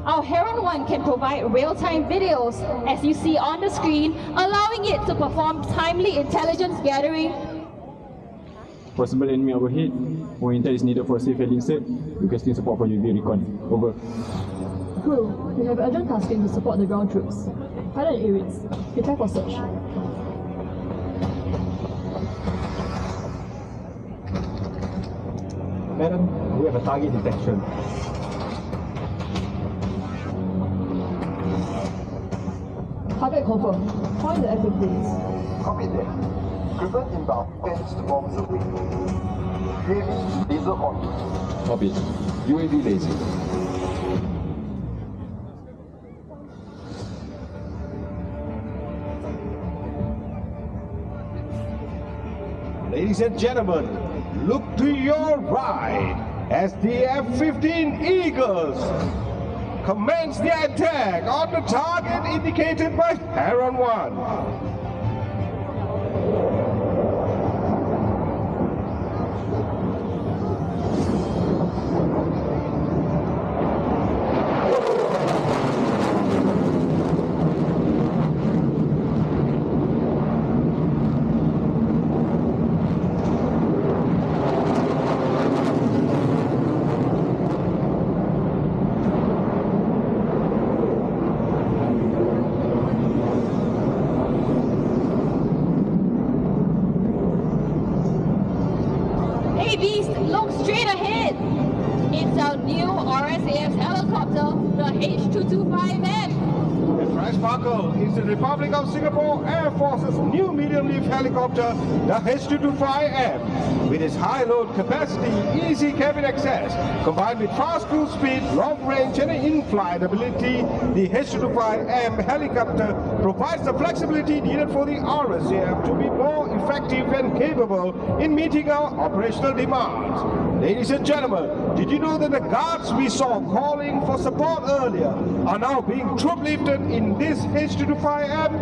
Our Heron 1 can provide real-time videos, as you see on the screen, allowing it to perform timely intelligence gathering. Possible enemy overhead. More intel is needed for a safe heading set. Requesting support for UAV recon. Over. Crew, we have urgent tasking to support the ground troops. Pilot Aries, prepare for search. Madam, we have a target detection. Target confirmed. Point the airfield, please. Copy that. Driven inbound, 10 storms away. UAV laser on. Copy. UAV laser. Ladies and gentlemen, look to your right as the F-15 Eagles commence the attack on the target indicated by Heron 1. Hey Beast, look straight ahead! It's our new RSAF helicopter, the H225M. The Fresh Sparkle is the Republic of Singapore Air Force's new medium-lift helicopter, the H225M. With its high load capacity, easy cabin access, combined with fast cruise speed, long range and in-flight ability, the H225M helicopter provides the flexibility needed for the RSAF to be more effective and capable in meeting our operational demands. Ladies and gentlemen, did you know that the guards we saw calling for support earlier are now being troop lifted in this H225M?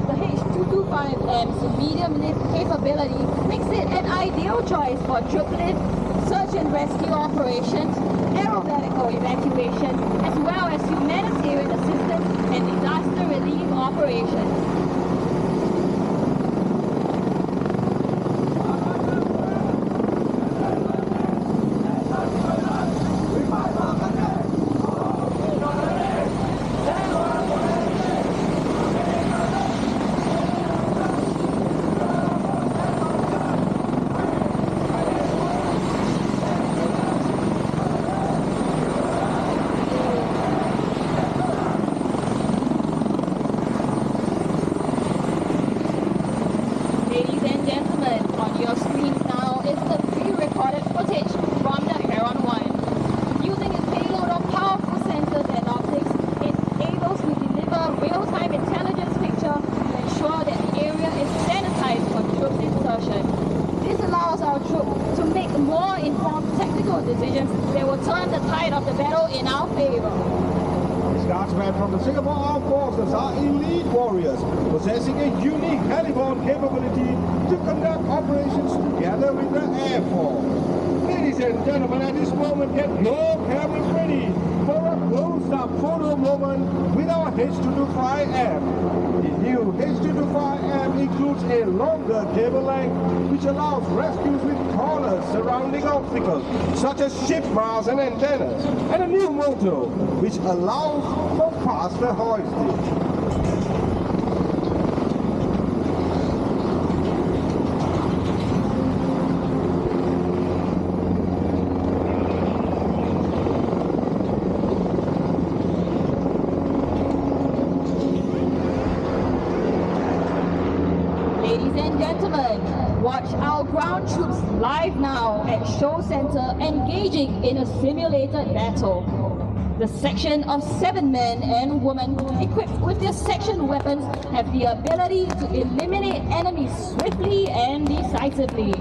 The H225M's medium lift capability makes it an ideal choice for troop lift, search and rescue operations, aeromedical evacuation, as well as humanitarian assistance and disaster relief operations. Ladies and gentlemen, on your screen now is the pre-recorded footage from the Heron 1. Using its payload of powerful sensors and optics, it's able to deliver real-time intelligence picture to ensure that the area is sanitized for troops insertion. This allows our troops to make more informed tactical decisions that will turn the tide of the battle in our favor. Guardsmen from the Singapore Armed Forces are elite warriors, possessing a unique heliborne capability to conduct operations together with the Air Force. Ladies and gentlemen, at this moment, get your cameras ready for a close-up photo moment with our H225M. The new H225M includes a longer cable length, which allows rescues with corners surrounding obstacles, such as ship masts and antennas, and a new motor, which allows for faster hoisting. Ladies and gentlemen, watch our ground troops live now at Show Center engaging in a simulated battle. The section of 7 men and women equipped with their section weapons have the ability to eliminate enemies swiftly and decisively.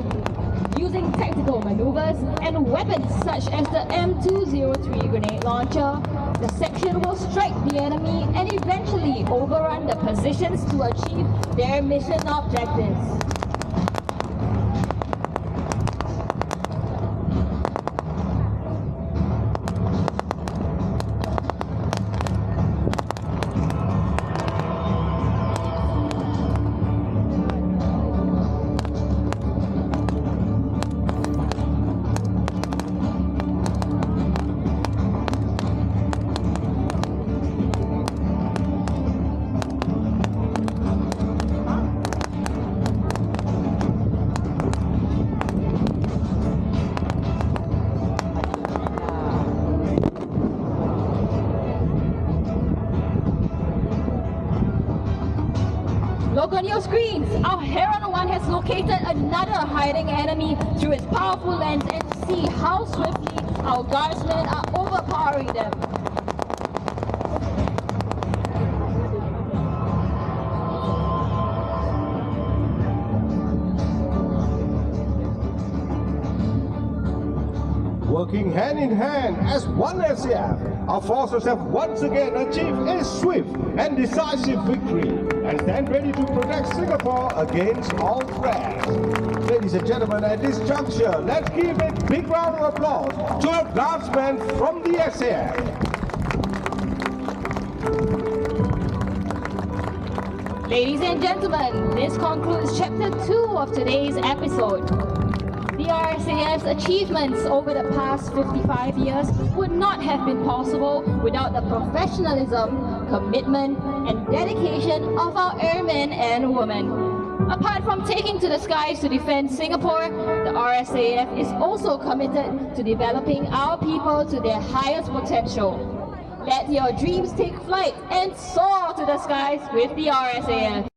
Using tactical maneuvers and weapons such as the M203 grenade launcher, the section will strike the enemy and eventually overrun the positions to achieve their mission objectives. Look on your screens. Our Heron 1 has located another hiding enemy through its powerful lens and see how swiftly our guardsmen are overpowering them. Working hand in hand as one RSAF, our forces have once again achieved a swift and decisive victory and stand ready to protect Singapore against all threats. Ladies and gentlemen, at this juncture, let's give a big round of applause to our guardsmen from the RSAF. Ladies and gentlemen, this concludes Chapter 2 of today's episode. The RSAF's achievements over the past 55 years would not have been possible without the professionalism, commitment, and dedication of our airmen and women. Apart from taking to the skies to defend Singapore, the RSAF is also committed to developing our people to their highest potential. Let your dreams take flight and soar to the skies with the RSAF.